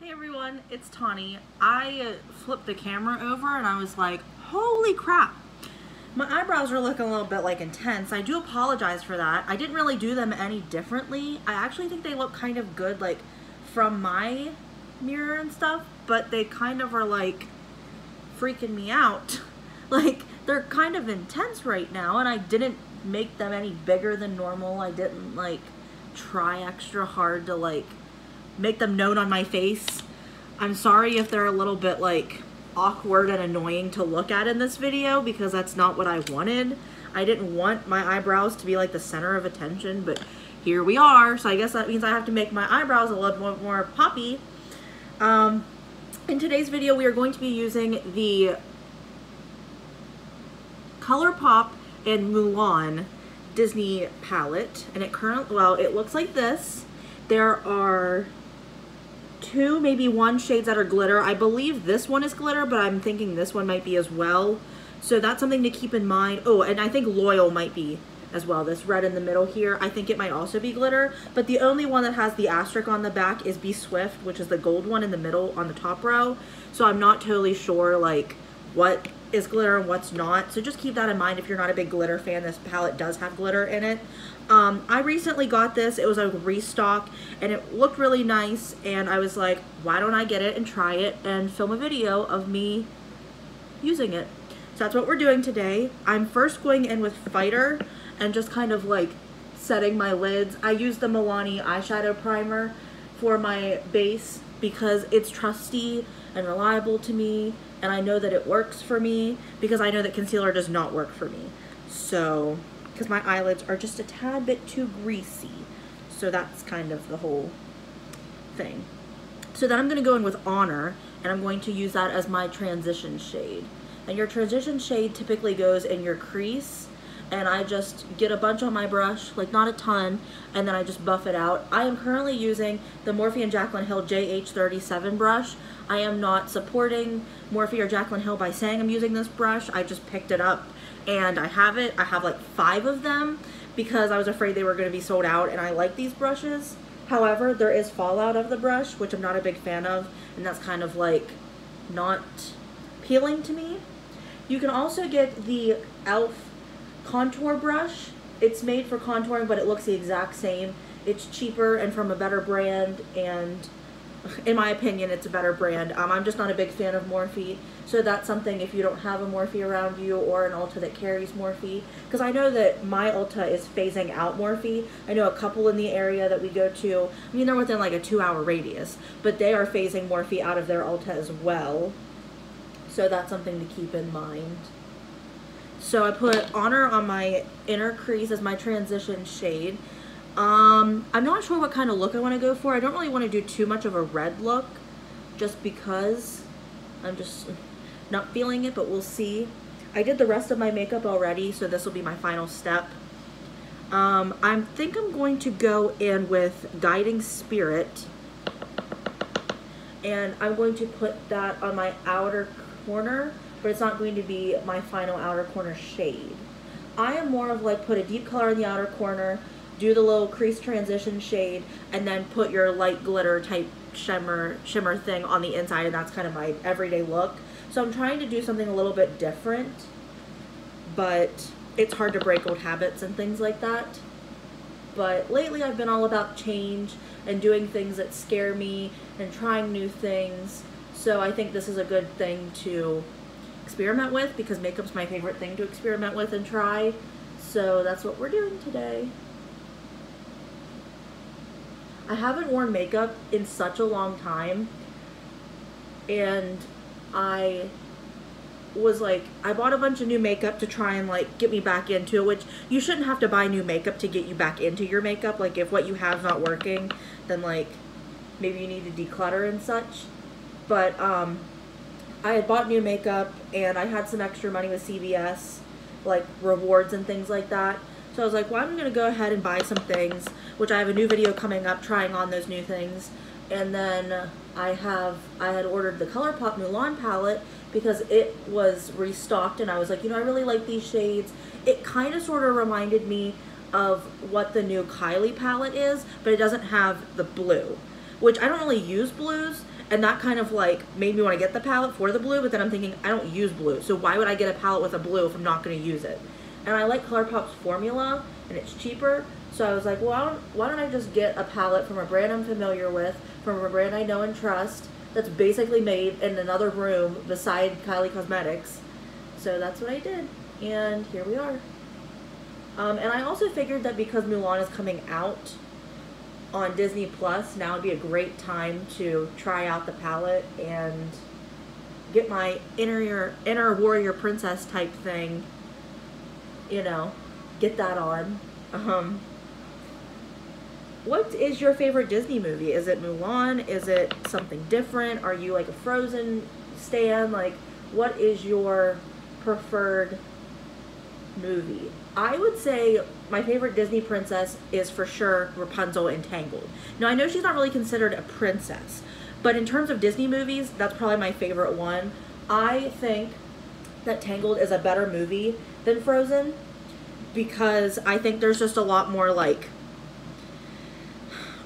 Hey everyone, it's Tawney. I flipped the camera over and I was like, holy crap. My eyebrows are looking a little bit like intense. I do apologize for that. I didn't really do them any differently. I actually think they look kind of good like from my mirror and stuff, but they kind of are like freaking me out. Like they're kind of intense right now and I didn't make them any bigger than normal. I didn't like try extra hard to like make them known on my face. I'm sorry if they're a little bit like awkward and annoying to look at in this video because that's not what I wanted. I didn't want my eyebrows to be like the center of attention, but here we are. So I guess that means I have to make my eyebrows a little bit more poppy. In today's video, we are going to be using the Colourpop and Mulan Disney palette, and it looks like this. There are two, maybe one shades that are glitter. I believe this one is glitter, but I'm thinking this one might be as well. So that's something to keep in mind. Oh, and I think Loyal might be as well. This red in the middle here, I think it might also be glitter, but the only one that has the asterisk on the back is Be Swift, which is the gold one in the middle on the top row. So I'm not totally sure like what is glitter and what's not. So just keep that in mind if you're not a big glitter fan. This palette does have glitter in it. I recently got this. It was a restock and it looked really nice, and I was like, why don't I get it and try it and film a video of me using it. So that's what we're doing today. I'm first going in with Fighter and just kind of like setting my lids. I use the Mulan Eyeshadow primer for my base because it's trusty and reliable to me, and I know that it works for me because I know that concealer does not work for me. So, because my eyelids are just a tad bit too greasy. So that's kind of the whole thing. So then I'm going to go in with Honor, and I'm going to use that as my transition shade. And your transition shade typically goes in your crease, and I just get a bunch on my brush, like not a ton, and then I just buff it out. I am currently using the Morphe & Jaclyn Hill JH37 brush. I am not supporting Morphe or Jaclyn Hill by saying I'm using this brush. I just picked it up and I have it. I have like 5 of them because I was afraid they were going to be sold out, and I like these brushes. However, there is fallout of the brush, which I'm not a big fan of, and that's kind of like not appealing to me. You can also get the e.l.f. contour brush. It's made for contouring, but it looks the exact same. It's cheaper and from a better brand, and in my opinion, it's a better brand. I'm just not a big fan of Morphe, so that's something if you don't have a Morphe around you or an Ulta that carries Morphe, because I know that my Ulta is phasing out Morphe. I know a couple in the area that we go to, I mean, they're within like a 2-hour radius, but they are phasing Morphe out of their Ulta as well, so that's something to keep in mind. So I put Honor on my inner crease as my transition shade. I'm not sure what kind of look I want to go for. I don't really want to do too much of a red look just because I'm just not feeling it, but we'll see. I did the rest of my makeup already, so this will be my final step. I think I'm going to go in with Guiding Spirit, and I'm going to put that on my outer corner, but it's not going to be my final outer corner shade. I am more of like put a deep color in the outer corner, do the little crease transition shade, and then put your light glitter type shimmer thing on the inside, and that's kind of my everyday look. So I'm trying to do something a little bit different, but it's hard to break old habits and things like that. But lately I've been all about change and doing things that scare me and trying new things. So I think this is a good thing to experiment with because makeup's my favorite thing to experiment with and try. So that's what we're doing today. I haven't worn makeup in such a long time, and I was like, I bought a bunch of new makeup to try and like get me back into it, which you shouldn't have to buy new makeup to get you back into your makeup. Like if what you have is not working, then like maybe you need to declutter and such. But I had bought new makeup and I had some extra money with CVS, like rewards and things like that. So I was like, well, I'm going to go ahead and buy some things, which I have a new video coming up trying on those new things. And then I had ordered the Colourpop Mulan palette because it was restocked, and I was like, you know, I really like these shades. It kind of sort of reminded me of what the new Kylie palette is, but it doesn't have the blue, which I don't really use blues, And that kind of like made me want to get the palette for the blue, but then I'm thinking I don't use blue, so why would I get a palette with a blue if I'm not going to use it? And I like Colourpop's formula, and it's cheaper, so I was like, well, why don't I just get a palette from a brand I'm familiar with, from a brand I know and trust, that's basically made in another room beside Kylie Cosmetics. So that's what I did, and here we are. And I also figured that because Mulan is coming out on Disney Plus, now would be a great time to try out the palette and get my inner warrior princess type thing, you know, get that on. What is your favorite Disney movie? Is it Mulan? Is it something different? Are you like a Frozen stan? Like, what is your preferred movie? I would say my favorite Disney princess is for sure Rapunzel in Tangled. Now, I know she's not really considered a princess, but in terms of Disney movies, that's probably my favorite one. I think that Tangled is a better movie than Frozen because I think there's just a lot more like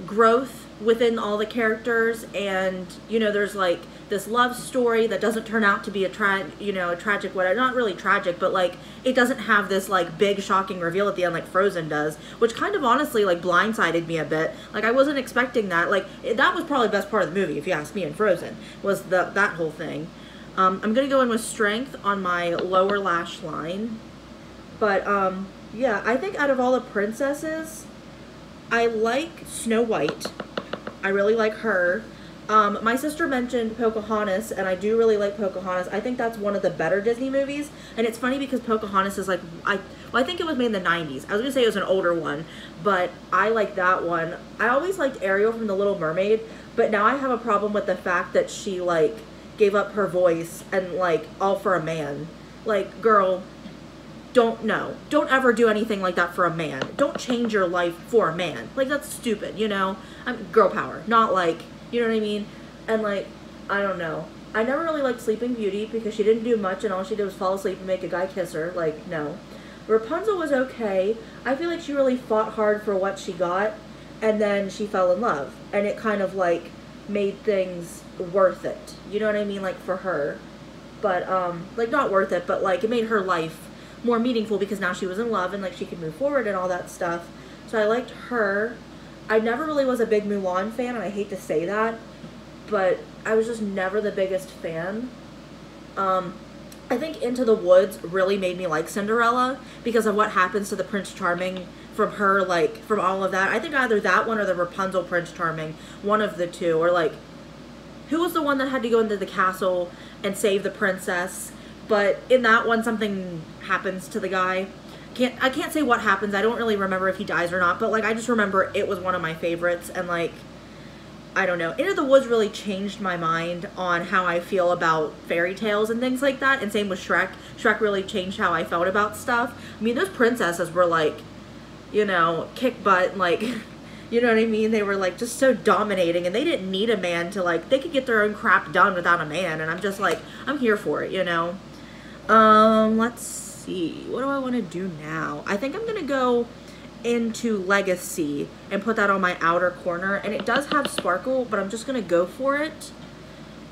growth within all the characters, and you know, there's like this love story that doesn't turn out to be a tragic, whatever, not really tragic, but like it doesn't have this like big shocking reveal at the end like Frozen does, which kind of honestly like blindsided me a bit. Like I wasn't expecting that. Like that was probably the best part of the movie, if you ask me, in Frozen, was that whole thing. I'm gonna go in with Strength on my lower lash line, but yeah, I think out of all the princesses, I like Snow White. I really like her. My sister mentioned Pocahontas, and I do really like Pocahontas. I think that's one of the better Disney movies, and it's funny because Pocahontas is like, I think it was made in the 90s. I was going to say it was an older one, but I like that one. I always liked Ariel from The Little Mermaid, but now I have a problem with the fact that she, like, gave up her voice and, like, all for a man. Like, girl, don't ever do anything like that for a man. Don't change your life for a man. Like, that's stupid, you know? Girl power, not like, you know what I mean? And like, I don't know. I never really liked Sleeping Beauty because she didn't do much and all she did was fall asleep and make a guy kiss her. Like, no. Rapunzel was okay. I feel like she really fought hard for what she got, and then she fell in love. And it kind of like made things worth it. You know what I mean? Like for her. But, like not worth it, but like it made her life more meaningful because now she was in love and like she could move forward and all that stuff. So I liked her. I never really was a big Mulan fan, and I hate to say that, but I was just never the biggest fan. I think Into the Woods really made me like Cinderella because of what happens to the Prince Charming from her, like, from all of that. I think either that one or the Rapunzel Prince Charming, one of the two, or like, who was the one that had to go into the castle and save the princess? But in that one, something happens to the guy. I can't say what happens. I don't really remember if he dies or not, but like I just remember it was one of my favorites, and like I don't know. Into the Woods really changed my mind on how I feel about fairy tales and things like that, and same with Shrek. Shrek really changed how I felt about stuff. I mean, those princesses were like, you know, kick butt, and like, you know what I mean? They were like just so dominating, and they didn't need a man to like, they could get their own crap done without a man, and I'm just like, I'm here for it, you know? Let's see. What do I want to do now? I think I'm going to go into Legacy and put that on my outer corner, and it does have sparkle, but I'm just going to go for it.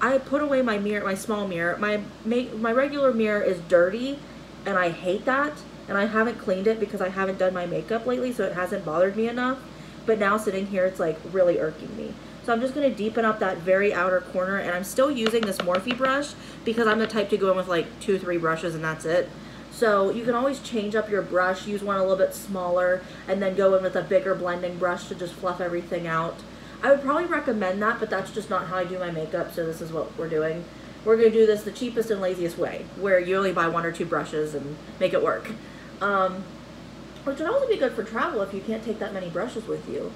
I put away my mirror, my small mirror. My regular mirror is dirty, and I hate that, and I haven't cleaned it because I haven't done my makeup lately, so it hasn't bothered me enough. But now sitting here, it's like really irking me. So I'm just going to deepen up that very outer corner, and I'm still using this Morphe brush because I'm the type to go in with like 2-3 brushes and that's it. So you can always change up your brush, use one a little bit smaller, and then go in with a bigger blending brush to just fluff everything out. I would probably recommend that, but that's just not how I do my makeup, so this is what we're doing. We're going to do this the cheapest and laziest way, where you only buy 1 or 2 brushes and make it work. Which would also be good for travel if you can't take that many brushes with you.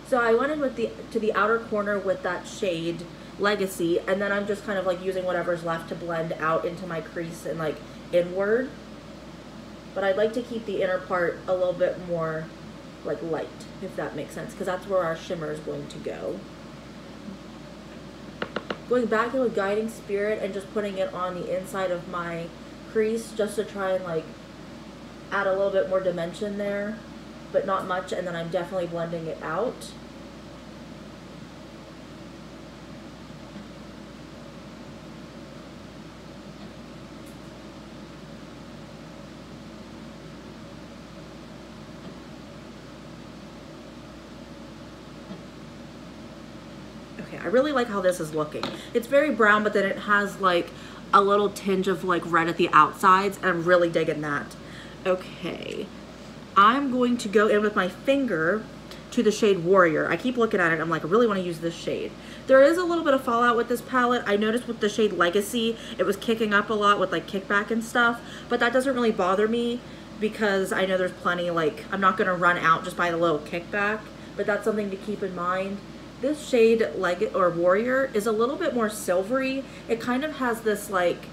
So I went in with to the outer corner with that shade Legacy, and then I'm just kind of like using whatever's left to blend out into my crease and like inward. But I'd like to keep the inner part a little bit more like light, if that makes sense, because that's where our shimmer is going to go. Going back in with Guiding Spirit and just putting it on the inside of my crease just to try and like add a little bit more dimension there, but not much, and then I'm definitely blending it out. Okay, I really like how this is looking. It's very brown, but then it has like a little tinge of like red at the outsides, and I'm really digging that. Okay, I'm going to go in with my finger to the shade Warrior. I keep looking at it, I'm like, I really want to use this shade. There is a little bit of fallout with this palette. I noticed with the shade Legacy, it was kicking up a lot with like kickback and stuff, but that doesn't really bother me because I know there's plenty, like, I'm not going to run out just by the little kickback, but that's something to keep in mind. This shade Warrior is a little bit more silvery. It kind of has this like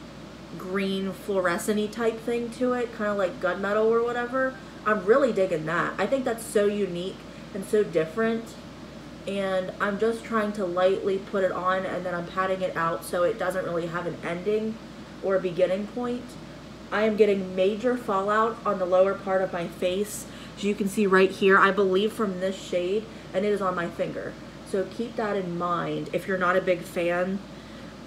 green fluorescent-y type thing to it, kind of like gunmetal or whatever. I'm really digging that. I think that's so unique and so different, and I'm just trying to lightly put it on, and then I'm patting it out so it doesn't really have an ending or a beginning point. I am getting major fallout on the lower part of my face, as you can see right here, I believe from this shade, and it is on my finger. So keep that in mind if you're not a big fan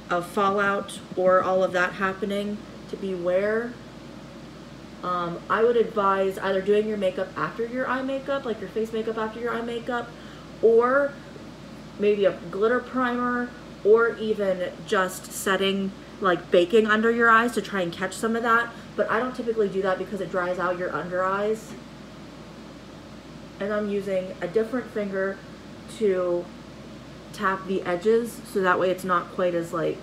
of fallout or all of that happening, to beware. I would advise either doing your makeup after your eye makeup, like your face makeup after your eye makeup, or maybe a glitter primer, or even just setting, like baking under your eyes to try and catch some of that. But I don't typically do that because it dries out your under eyes. And I'm using a different finger to tap the edges so that way it's not quite as like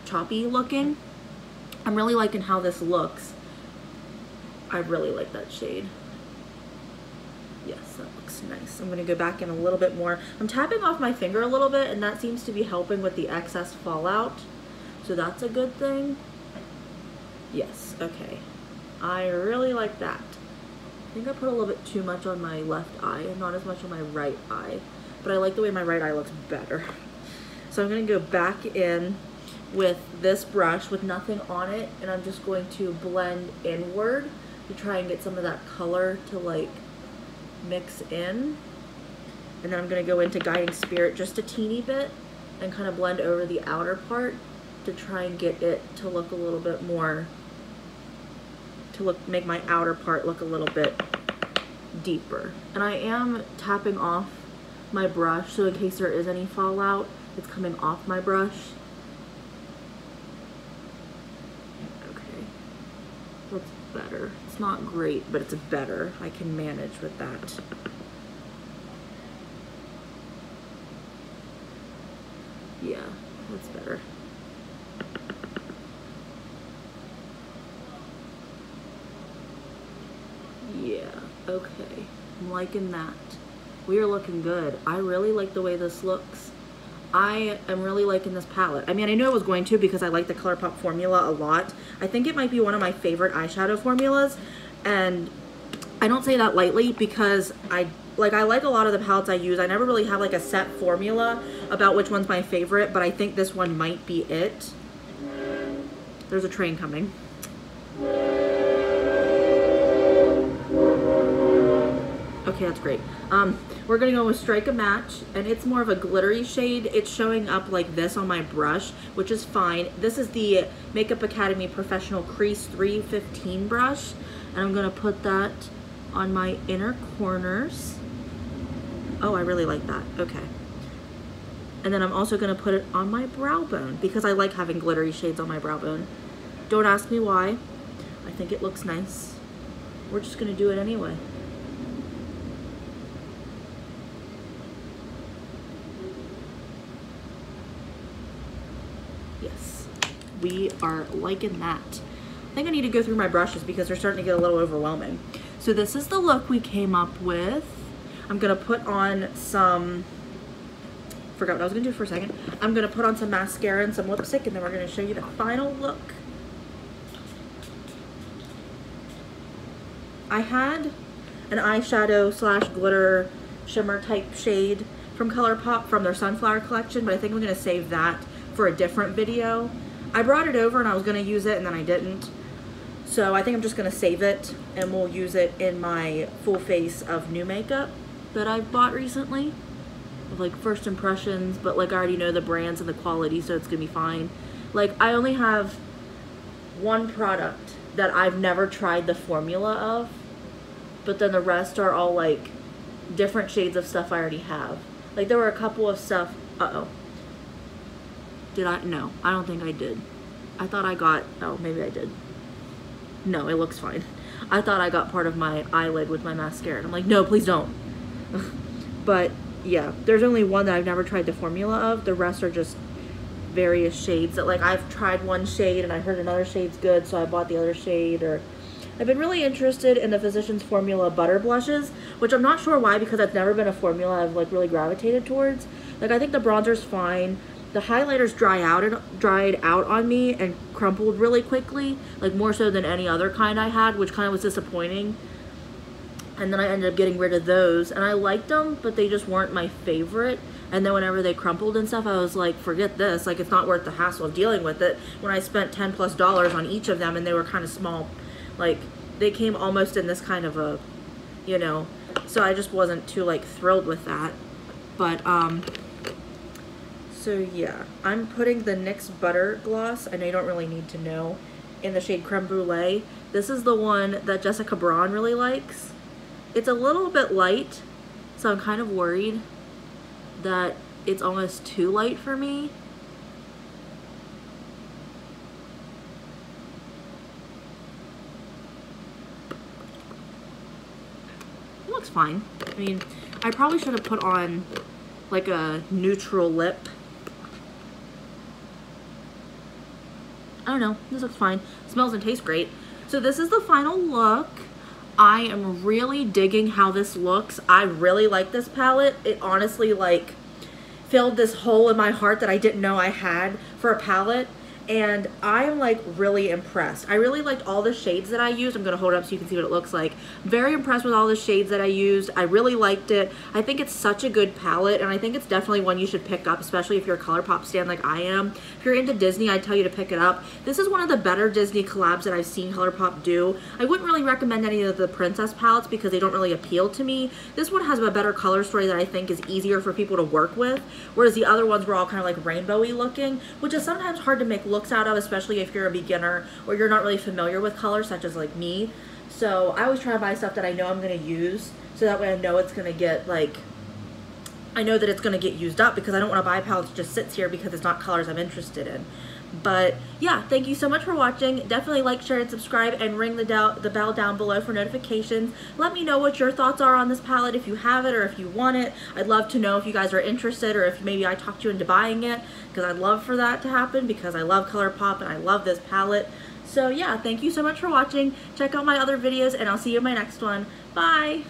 choppy looking. I'm really liking how this looks. I really like that shade. Yes, that looks nice. I'm gonna go back in a little bit more. I'm tapping off my finger a little bit, and that seems to be helping with the excess fallout. So that's a good thing. Yes, okay. I really like that. I think I put a little bit too much on my left eye and not as much on my right eye. But I like the way my right eye looks better. So I'm gonna go back in with this brush with nothing on it, and I'm just going to blend inward to try and get some of that color to like mix in. And then I'm going to go into Guiding Spirit just a teeny bit and kind of blend over the outer part to try and get it to look a little bit more, to make my outer part look a little bit deeper. And I am tapping off my brush, so in case there is any fallout, it's coming off my brush. That's better. It's not great, but it's better. I can manage with that. Yeah, that's better. Yeah, okay. I'm liking that. We are looking good. I really like the way this looks. I am really liking this palette. I mean, I knew I was going to because I like the Colourpop formula a lot. I think it might be one of my favorite eyeshadow formulas, and I don't say that lightly because I like a lot of the palettes I use. I never really have like a set formula about which one's my favorite, but I think this one might be it. There's a train coming. Okay, that's great. We're gonna go with Strike a Match, and it's more of a glittery shade. It's showing up like this on my brush, which is fine. This is the Makeup Academy Professional Crease 315 brush, and I'm gonna put that on my inner corners. Oh, I really like that. Okay. And then I'm also gonna put it on my brow bone because I like having glittery shades on my brow bone. Don't ask me why. I think it looks nice. We're just gonna do it anyway. Yes, we are liking that. I think I need to go through my brushes because they're starting to get a little overwhelming. So this is the look we came up with. I'm gonna put on some, forgot what I was gonna do for a second. I'm gonna put on some mascara and some lipstick, and then we're gonna show you the final look. I had an eyeshadow slash glitter shimmer type shade from Colourpop from their Sunflower collection, but I think I'm gonna save that for a different video. I brought it over and I was gonna use it and then I didn't. So I think I'm just gonna save it and we'll use it in my full face of new makeup that I've bought recently. Of like first impressions, but like I already know the brands and the quality, so it's gonna be fine. Like I only have one product that I've never tried the formula of, but then the rest are all like different shades of stuff I already have. Like there were a couple of stuff, uh-oh. Did I? No, I don't think I did. I thought I got, oh, maybe I did. No, it looks fine. I thought I got part of my eyelid with my mascara. And I'm like, no, please don't. But yeah, there's only one that I've never tried the formula of. The rest are just various shades that, like, I've tried one shade and I heard another shade's good, so I bought the other shade. Or I've been really interested in the Physicians Formula Butter Blushes, which I'm not sure why, because that's never been a formula I've like really gravitated towards. Like, I think the bronzer's fine. The highlighters dried out on me and crumpled really quickly, like more so than any other kind I had, which kind of was disappointing. And then I ended up getting rid of those, and I liked them, but they just weren't my favorite. And then whenever they crumpled and stuff, I was like, forget this, like it's not worth the hassle of dealing with it. When I spent $10+ on each of them, and they were kind of small, like they came almost in this kind of a, you know, so I just wasn't too like thrilled with that. But so yeah, I'm putting the NYX Butter Gloss, I know you don't really need to know, in the shade Creme Brulee. This is the one that Jessica Braun really likes. It's a little bit light, so I'm kind of worried that it's almost too light for me. It looks fine. I mean, I probably should have put on like a neutral lip. I don't know, this looks fine. Smells and tastes great. So this is the final look. I am really digging how this looks. I really like this palette. It honestly like filled this hole in my heart that I didn't know I had for a palette. And I'm like really impressed. I really liked all the shades that I used. I'm gonna hold it up so you can see what it looks like. Very impressed with all the shades that I used. I really liked it. I think it's such a good palette, and I think it's definitely one you should pick up, especially if you're a Colourpop stan like I am. If you're into Disney, I'd tell you to pick it up. This is one of the better Disney collabs that I've seen Colourpop do. I wouldn't really recommend any of the princess palettes because they don't really appeal to me. This one has a better color story that I think is easier for people to work with, whereas the other ones were all kind of like rainbowy looking, which is sometimes hard to make looks out of, especially if you're a beginner or you're not really familiar with color, such as like me. So I always try to buy stuff that I know I'm going to use, so that way I know it's going to get like, I know that it's going to get used up, because I don't want to buy a palette that just sits here because it's not colors I'm interested in. But yeah, thank you so much for watching. Definitely like, share, and subscribe, and ring the bell down below for notifications. Let me know what your thoughts are on this palette, if you have it or if you want it. I'd love to know if you guys are interested, or if maybe I talked you into buying it, because I'd love for that to happen, because I love Colourpop and I love this palette. So yeah, thank you so much for watching. Check out my other videos, and I'll see you in my next one. Bye!